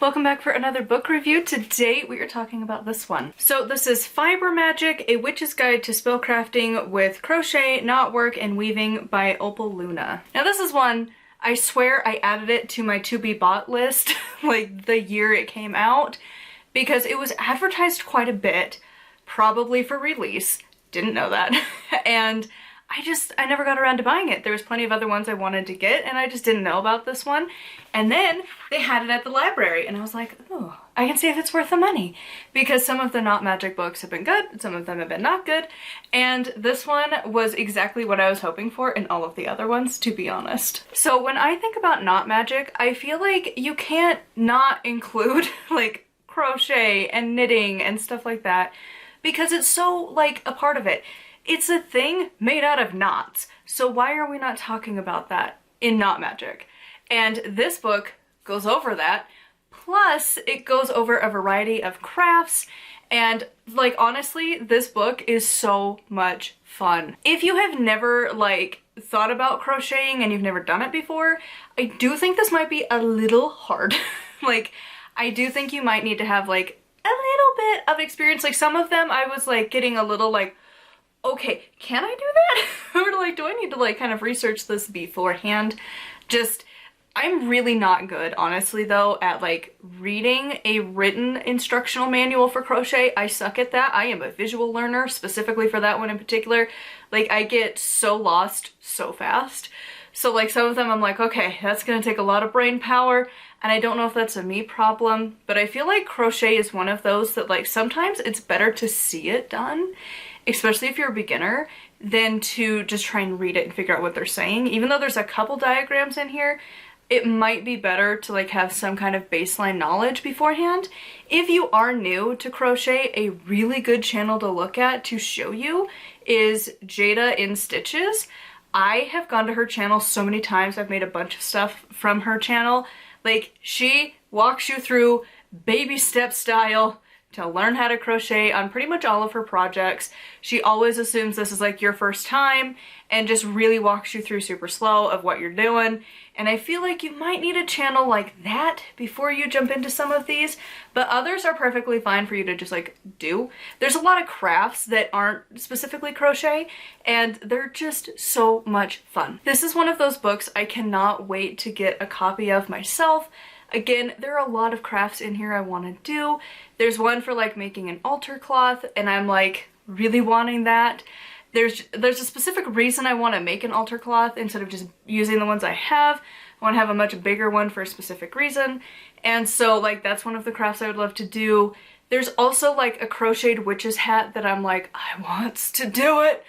welcome back for another book review. Today we are talking about this one. So this is Fiber Magic, A Witch's Guide to Spellcrafting with Crochet, Knotwork, and Weaving by Opal Luna. Now this is one, I swear I added it to my to be bought list like the year it came out because it was advertised quite a bit, probably for release. Didn't know that. And I never got around to buying it. There was plenty of other ones I wanted to get and I just didn't know about this one. And then they had it at the library and I was like, oh, I can see if it's worth the money. Because some of the Not Magic books have been good, some of them have been not good. And this one was exactly what I was hoping for in all of the other ones, to be honest. So when I think about Not Magic, I feel like you can't not include like crochet and knitting and stuff like that because it's so like a part of it. It's a thing made out of knots, so why are we not talking about that in Not Magic? And this book goes over that, plus it goes over a variety of crafts, and like honestly, this book is so much fun. If you have never like thought about crocheting and you've never done it before, I do think this might be a little hard. Like, I do think you might need to have like a little bit of experience. Like some of them I was like getting a little like, okay, can I do that? Or like, do I need to like kind of research this beforehand? I'm really not good, honestly though, at like reading a written instructional manual for crochet. I suck at that. I am a visual learner, specifically for that one in particular. Like I get so lost so fast. So like some of them I'm like, okay, that's gonna take a lot of brain power. And I don't know if that's a me problem, but I feel like crochet is one of those that like sometimes it's better to see it done, especially if you're a beginner, than to just try and read it and figure out what they're saying. Even though there's a couple diagrams in here, it might be better to like have some kind of baseline knowledge beforehand. If you are new to crochet, a really good channel to look at to show you is Jada in Stitches. I have gone to her channel so many times. I've made a bunch of stuff from her channel. Like, she walks you through baby step style to learn how to crochet on pretty much all of her projects. She always assumes this is like your first time and just really walks you through super slow of what you're doing. And I feel like you might need a channel like that before you jump into some of these, but others are perfectly fine for you to just like do. There's a lot of crafts that aren't specifically crochet and they're just so much fun. This is one of those books I cannot wait to get a copy of myself. Again, there are a lot of crafts in here I want to do. There's one for like making an altar cloth and I'm like really wanting that. There's a specific reason I want to make an altar cloth instead of just using the ones I have. I want to have a much bigger one for a specific reason. And so like that's one of the crafts I would love to do. There's also like a crocheted witch's hat that I'm like, I want to do it.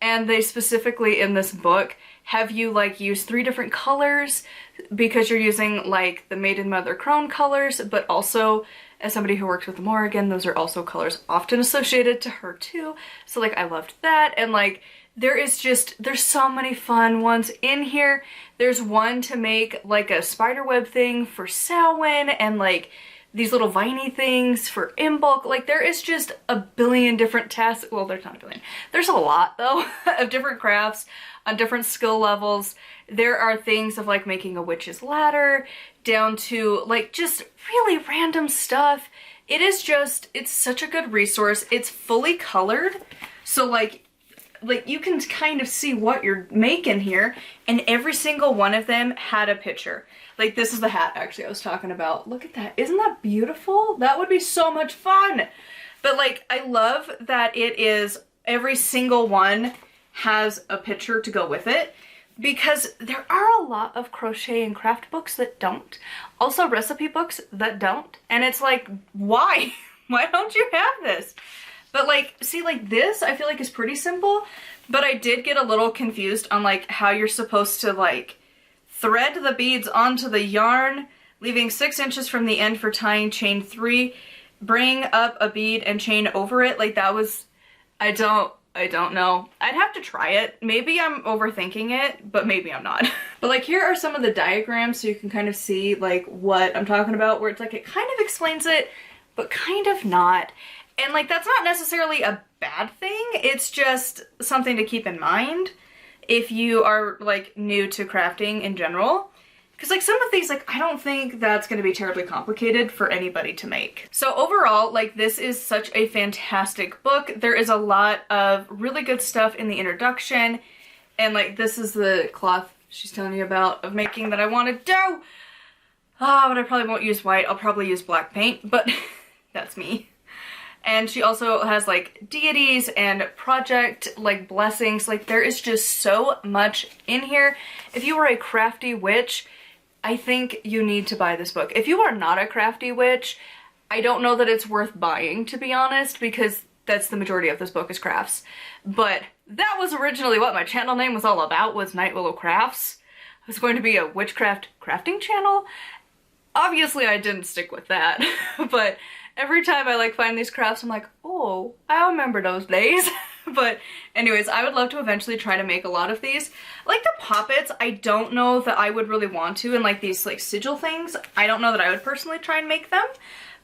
And they specifically in this book have you like use 3 different colors because you're using like the Maiden Mother Crone colors, but also as somebody who works with Morrigan, those are also colors often associated to her too. So like I loved that. And like there's so many fun ones in here. There's one to make like a spiderweb thing for Samhain and like these little viney things for in bulk. Like there is just a billion different tasks. Well, there's not a billion. There's a lot though of different crafts on different skill levels. There are things of like making a witch's ladder down to like just really random stuff. It's such a good resource. It's fully colored. So like you can kind of see what you're making here, and every single one of them had a picture. Like this is the hat actually I was talking about. Look at that. Isn't that beautiful? That would be so much fun. But like I love that it is every single one has a picture to go with it, because there are a lot of crochet and craft books that don't. Also recipe books that don't. And it's like, why? Why don't you have this? But like, see like this I feel like is pretty simple, but I did get a little confused on like how you're supposed to like thread the beads onto the yarn, leaving 6 inches from the end for tying, chain 3, bring up a bead and chain over it. Like that was, I don't know. I'd have to try it. Maybe I'm overthinking it, but maybe I'm not. But like here are some of the diagrams so you can kind of see like what I'm talking about, where it's like it kind of explains it, but kind of not. And like that's not necessarily a bad thing. It's just something to keep in mind if you are like new to crafting in general. Because like some of these, like I don't think that's going to be terribly complicated for anybody to make. So overall, like this is such a fantastic book. There is a lot of really good stuff in the introduction. And like this is the cloth she's telling you about of making that I want to do. Ah, but I probably won't use white. I'll probably use black paint, but that's me. And she also has like deities and project like blessings. Like there is just so much in here. If you are a crafty witch, I think you need to buy this book. If you are not a crafty witch, I don't know that it's worth buying, to be honest, because that's the majority of this book is crafts. But that was originally what my channel name was all about, was Night Willow Crafts. I was going to be a witchcraft crafting channel. Obviously I didn't stick with that, but every time I like find these crafts, I'm like, oh, I remember those days. But anyways, I would love to eventually try to make a lot of these. Like the poppets, I don't know that I would really want to, and like these like sigil things, I don't know that I would personally try and make them.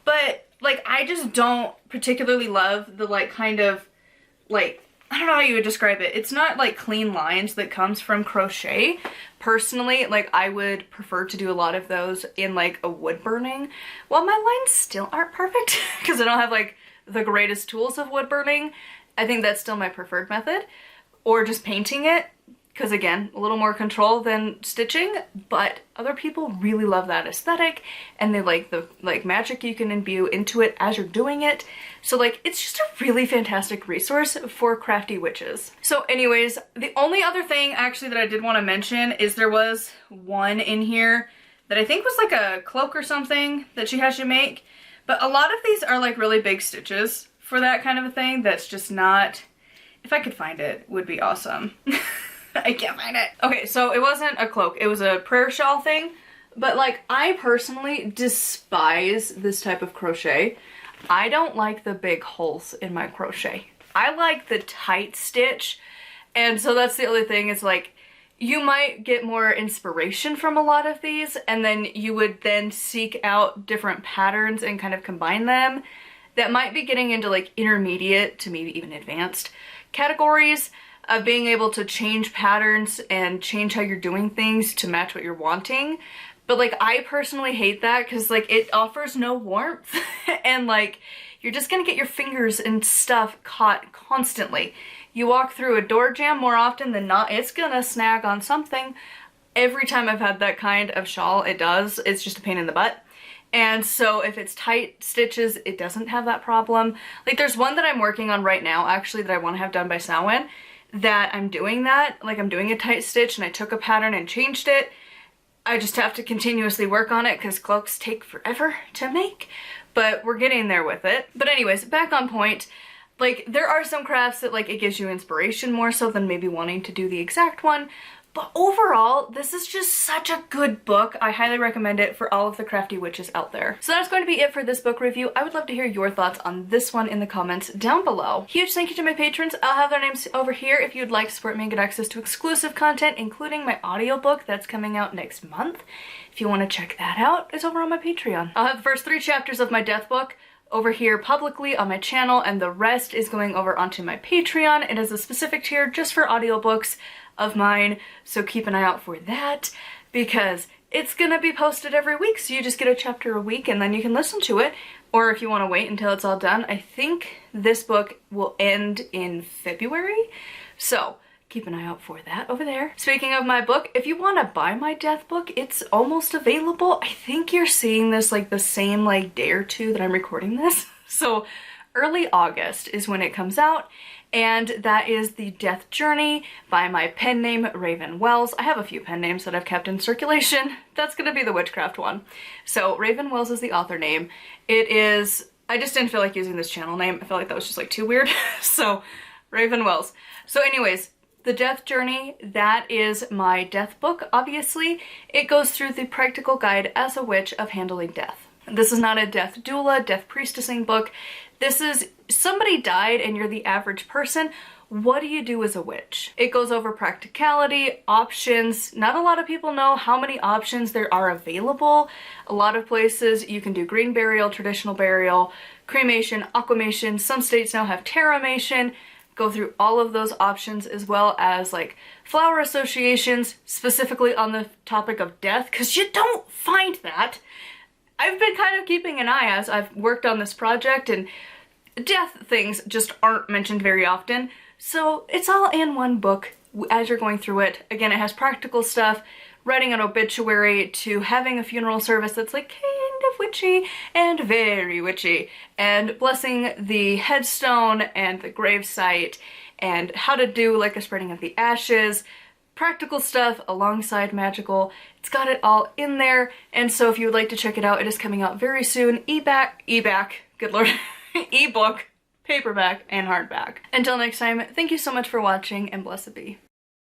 But like I just don't particularly love the like kind of like, I don't know how you would describe it. It's not like clean lines that comes from crochet. Personally, like I would prefer to do a lot of those in like a wood burning. While my lines still aren't perfect because I don't have like the greatest tools of wood burning, I think that's still my preferred method. Or just painting it, because again, a little more control than stitching, but other people really love that aesthetic and they like the like magic you can imbue into it as you're doing it. So like it's just a really fantastic resource for crafty witches. So anyways, the only other thing actually that I did want to mention is there was one in here that I think was like a cloak or something that she has you make, but a lot of these are like really big stitches for that kind of a thing. That's just not, if I could find it, would be awesome. I can't find it. Okay, so it wasn't a cloak, it was a prayer shawl thing, but like I personally despise this type of crochet. I don't like the big holes in my crochet. I like the tight stitch, and so that's the other thing. It's like you might get more inspiration from a lot of these, and then you would then seek out different patterns and kind of combine them. That might be getting into like intermediate to maybe even advanced categories of being able to change patterns and change how you're doing things to match what you're wanting. But like I personally hate that because like it offers no warmth and like you're just gonna get your fingers and stuff caught constantly. You walk through a door jamb more often than not, it's gonna snag on something. Every time I've had that kind of shawl, it does. It's just a pain in the butt. And so if it's tight stitches, it doesn't have that problem. Like there's one that I'm working on right now actually that I want to have done by Samhain, that I'm doing that. Like I'm doing a tight stitch and I took a pattern and changed it. I just have to continuously work on it because cloaks take forever to make, but we're getting there with it. But anyways, back on point. Like there are some crafts that like it gives you inspiration more so than maybe wanting to do the exact one. But overall, this is just such a good book. I highly recommend it for all of the crafty witches out there. So that's going to be it for this book review. I would love to hear your thoughts on this one in the comments down below. Huge thank you to my patrons. I'll have their names over here if you'd like to support me and get access to exclusive content, including my audiobook that's coming out next month. If you want to check that out, it's over on my Patreon. I'll have the first 3 chapters of my death book over here publicly on my channel, and the rest is going over onto my Patreon. It is a specific tier just for audiobooks of mine, so keep an eye out for that because it's gonna be posted every week, so you just get a chapter a week and then you can listen to it. Or if you want to wait until it's all done, I think this book will end in February, so keep an eye out for that over there. Speaking of my book, if you want to buy my death book, it's almost available. I think you're seeing this like the same like day or two that I'm recording this, so early August is when it comes out. And that is The Death Journey by my pen name, Raven Wells. I have a few pen names that I've kept in circulation. That's gonna be the witchcraft one. So Raven Wells is the author name. It is, I just didn't feel like using this channel name. I felt like that was just like too weird. So Raven Wells. So anyways, The Death Journey, that is my death book, obviously. It goes through the practical guide as a witch of handling death. This is not a death doula, death priestessing book. This is somebody died and you're the average person. What do you do as a witch? It goes over practicality, options. Not a lot of people know how many options there are available. A lot of places you can do green burial, traditional burial, cremation, aquamation. Some states now have terramation. go through all of those options, as well as like flower associations, specifically on the topic of death, because you don't find that. I've been kind of keeping an eye as I've worked on this project, and death things just aren't mentioned very often. So it's all in one book as you're going through it. Again, it has practical stuff, writing an obituary, to having a funeral service that's like kind of witchy and very witchy, and blessing the headstone and the gravesite, and how to do like a spreading of the ashes, practical stuff alongside magical. It's got it all in there, and so if you would like to check it out, it is coming out very soon. E-back, good lord, ebook, paperback, and hardback. Until next time, thank you so much for watching, and blessed be.